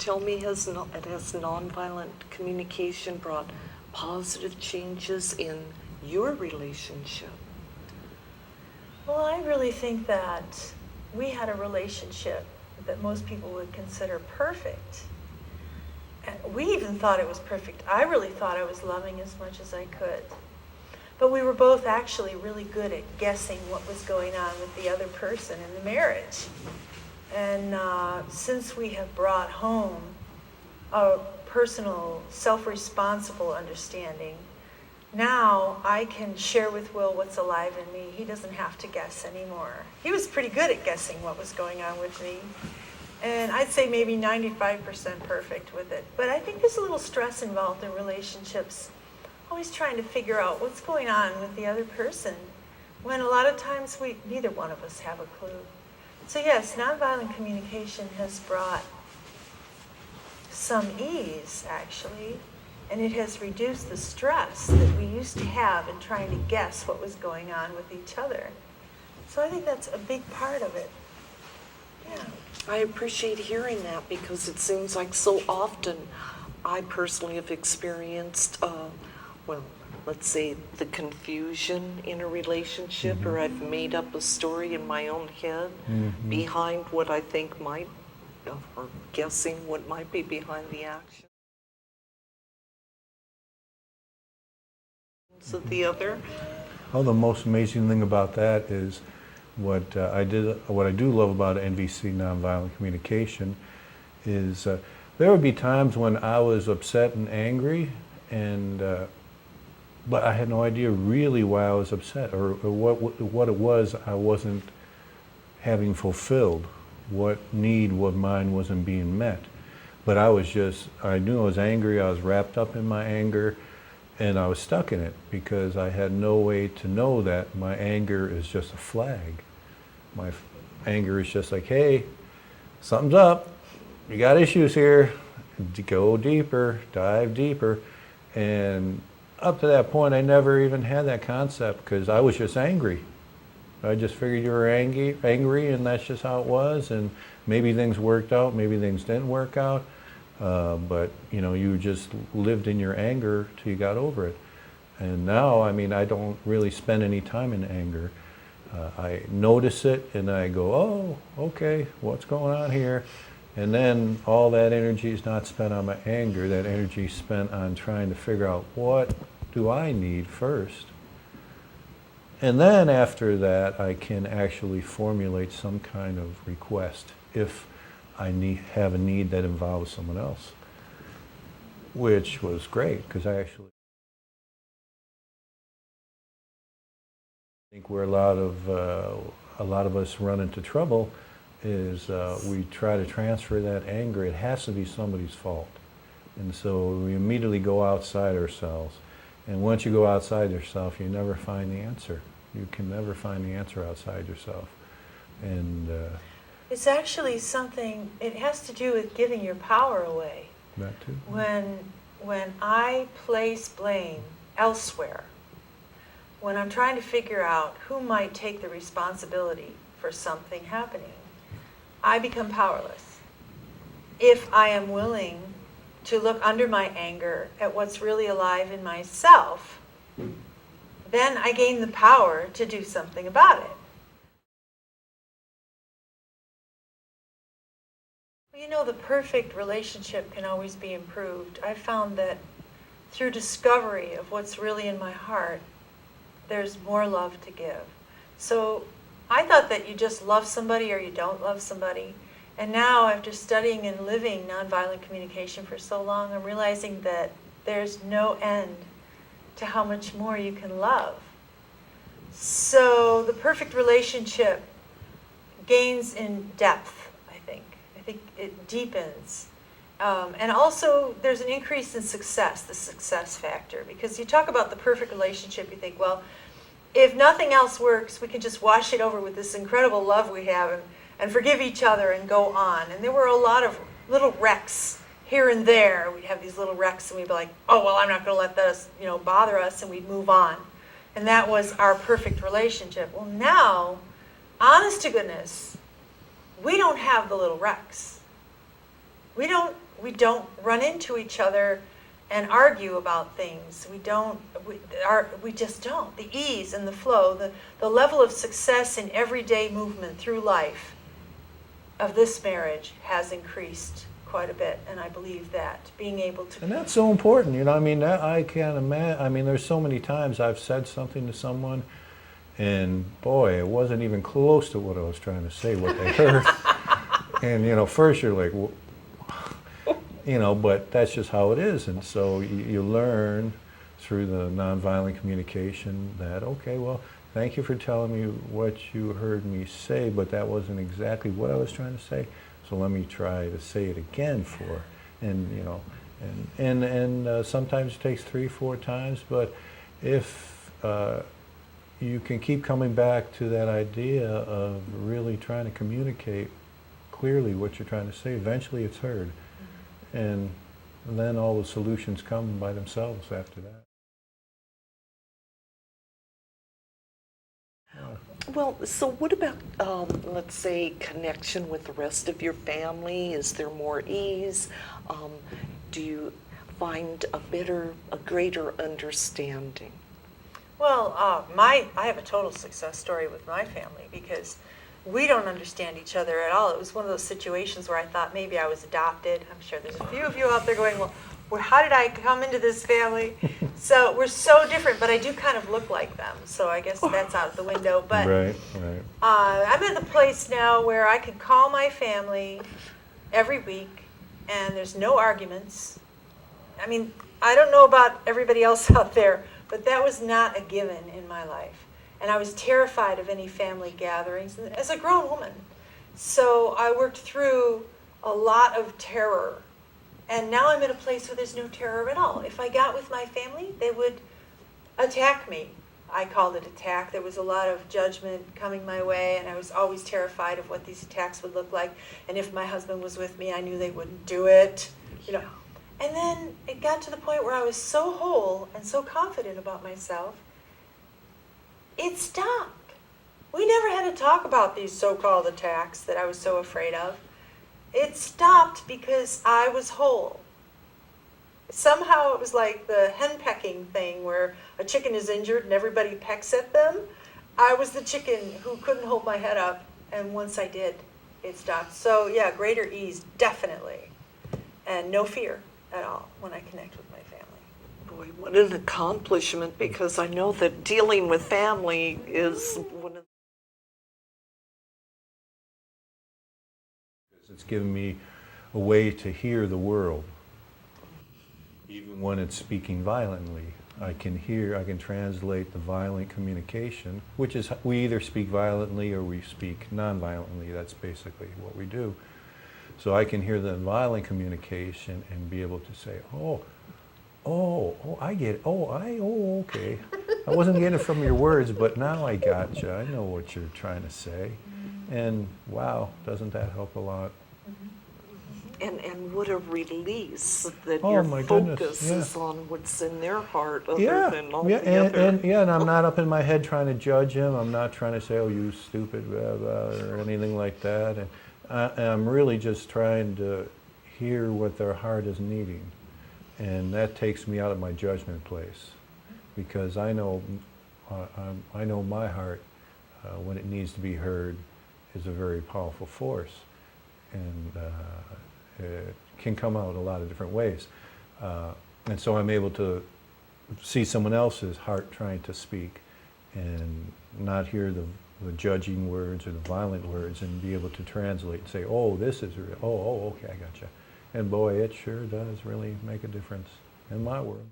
tell me has nonviolent communication brought positive changes in your relationship? Well, I really think that we had a relationship that most people would consider perfect. And we even thought it was perfect. I really thought I was loving as much as I could. But we were both actually really good at guessing what was going on with the other person in the marriage. And since we have brought home a personal, self-responsible understanding, now I can share with Will what's alive in me. He doesn't have to guess anymore. He was pretty good at guessing what was going on with me. And I'd say maybe 95% perfect with it. But I think there's a little stress involved in relationships, always trying to figure out what's going on with the other person, when a lot of times neither one of us have a clue. So yes, nonviolent communication has brought some ease, actually, and it has reduced the stress that we used to have in trying to guess what was going on with each other. So I think that's a big part of it. Yeah. I appreciate hearing that, because it seems like so often I personally have experienced, let's say the confusion in a relationship, or I've made up a story in my own head behind what I think might, or guessing what might be behind the action. So the other. Oh, the most amazing thing about that is what I do love about NVC Nonviolent Communication is there would be times when I was upset and angry, and but I had no idea really why I was upset, or what it was I wasn't having fulfilled, what need of mine wasn't being met. But I knew I was angry, I was wrapped up in my anger, and I was stuck in it because I had no way to know that my anger is just a flag. My anger is just like, hey, something's up, you got issues here, go deeper, dive deeper. And up to that point, I never even had that concept because I was just angry. I just figured you were angry, and that's just how it was. And maybe things worked out, maybe things didn't work out. But you just lived in your anger till you got over it. And now, I don't really spend any time in anger. I notice it and I go, oh, okay, what's going on here? And then all that energy is not spent on my anger. That energy is spent on trying to figure out, what do I need first? And then after that, I can actually formulate some kind of request if I have a need that involves someone else, which was great because I think where a lot of us run into trouble is we try to transfer that anger. It has to be somebody's fault, and so we immediately go outside ourselves. And once you go outside yourself, you never find the answer. You can never find the answer outside yourself, and it's actually something. It has to do with giving your power away. That too. When I place blame elsewhere, when I'm trying to figure out who might take the responsibility for something happening, I become powerless. If I am willing to look under my anger at what's really alive in myself, then I gain the power to do something about it. The perfect relationship can always be improved. I found that through discovery of what's really in my heart, there's more love to give. So I thought that you just love somebody or you don't love somebody. And now, after studying and living nonviolent communication for so long, I'm realizing that there's no end to how much more you can love. So the perfect relationship gains in depth, I think. I think it deepens. And also, there's an increase in success, the success factor. Because you talk about the perfect relationship, you think, well, if nothing else works, we can just wash it over with this incredible love we have and forgive each other and go on. And there were a lot of little wrecks here and there. We'd have these little wrecks and we'd be like, oh, well, I'm not going to let this, bother us, and we'd move on. And that was our perfect relationship. Well, now, honest to goodness, we don't have the little wrecks. We don't we don't run into each other and argue about things. We just don't. The ease and the flow, the level of success in everyday movement through life of this marriage has increased quite a bit, and I believe that being able to... And that's so important, you know, I mean, that, I can't imagine, I mean, there's so many times I've said something to someone, and boy, it wasn't even close to what I was trying to say, what they heard. And, you know, first you're like, well, you know, but that's just how it is. And so you learn through the nonviolent communication that, okay, well, thank you for telling me what you heard me say, but that wasn't exactly what I was trying to say. So let me try to say it again and you know, and sometimes it takes 3-4 times, but if you can keep coming back to that idea of really trying to communicate clearly what you're trying to say, eventually it's heard. And then all the solutions come by themselves after that. Well, so what about, let's say, connection with the rest of your family? Is there more ease? Do you find a greater understanding? Well, I have a total success story with my family because we don't understand each other at all. It was one of those situations where I thought maybe I was adopted. I'm sure there's a few of you out there going, well, how did I come into this family? So we're so different, but I do kind of look like them. So I guess that's out the window. But Right. I'm at the place now where I can call my family every week, and there's no arguments. I mean, I don't know about everybody else out there, but that was not a given in my life. And I was terrified of any family gatherings as a grown woman. So I worked through a lot of terror. And now I'm at a place where there's no terror at all. If I got with my family, they would attack me. I called it attack. There was a lot of judgment coming my way, and I was always terrified of what these attacks would look like. And if my husband was with me, I knew they wouldn't do it. You know. And then it got to the point where I was so whole and so confident about myself, it stopped. We never had to talk about these so-called attacks that I was so afraid of. It stopped because I was whole. Somehow it was like the hen-pecking thing where a chicken is injured and everybody pecks at them. I was the chicken who couldn't hold my head up, and once I did, it stopped. So yeah, greater ease, definitely. And no fear at all when I connect with my family. Boy, what an accomplishment, because I know that dealing with family is one of... It's given me a way to hear the world. Even when it's speaking violently, I can translate the violent communication, which is we either speak violently or we speak non-violently. That's basically what we do. So I can hear the violent communication and be able to say, oh, I get it. Okay. I wasn't getting it from your words, but now I got you. I know what you're trying to say. And wow, doesn't that help a lot? And what a release that Oh, your my focus goodness, yeah. is on what's in their heart other than all yeah, the and, other. and I'm not up in my head trying to judge him. I'm not trying to say, oh, you stupid, blah, blah, or anything like that. And I'm really just trying to hear what their heart is needing. And that takes me out of my judgment place, because I know my heart, when it needs to be heard, is a very powerful force, and it can come out a lot of different ways. And so I'm able to see someone else's heart trying to speak and not hear the judging words or the violent words, and be able to translate and say, oh, this is real. Oh, okay, I gotcha. And boy, it sure does really make a difference in my world.